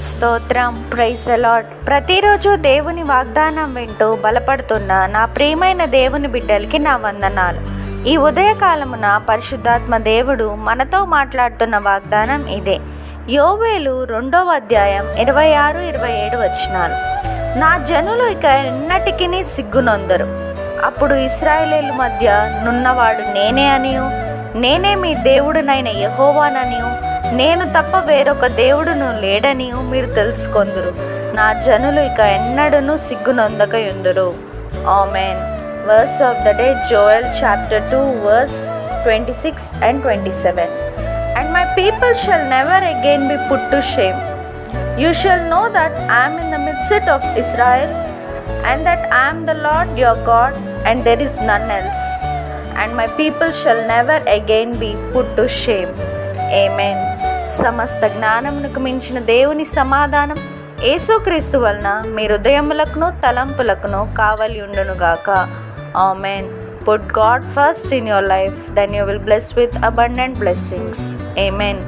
స్తోత్రం. Praise the lord. ప్రతిరోజు దేవుని వాగ్దానం వింటూ బలపడుతున్న నా ప్రియమైన దేవుని బిడ్డలకి నా వందనాలు. ఈ ఉదయకాలమున పరిశుద్ధాత్మ దేవుడు మనతో మాట్లాడుతున్న వాగ్దానం ఇదే. యోవేలు 2వ అధ్యాయం 26-27 వచనాలు. నా జనులు ఇక ఎన్నటికీ సిగ్గునొందరు. అప్పుడు ఇశ్రాయేలీయుల మధ్య నున్నవాడు నేనే అనియు, నేనే మీ దేవుడునైన యెహోవాననియు, నేను తప్ప వేరొక దేవుడును లేడనియు మీరు తెలుసుకొందురు. నా జనులు ఇక ఎన్నడూను సిగ్గునొందకయుందురు. Amen. Verse of the day, Joel chapter 2 verse 26 and 27. And my people shall never again be put to shame. You shall know that I am in the midst of Israel, and that I am the Lord your God, and there is none else. And my people shall never again be put to shame. Amen. సమస్త జ్ఞానమునకు మించిన దేవుని సమాధానం యేసుక్రీస్తు వలన మీ హృదయములకును తలంపులకును కావలి ఉండునుగాక. Amen. Put God first in your life, then you will bless with abundant blessings. Amen.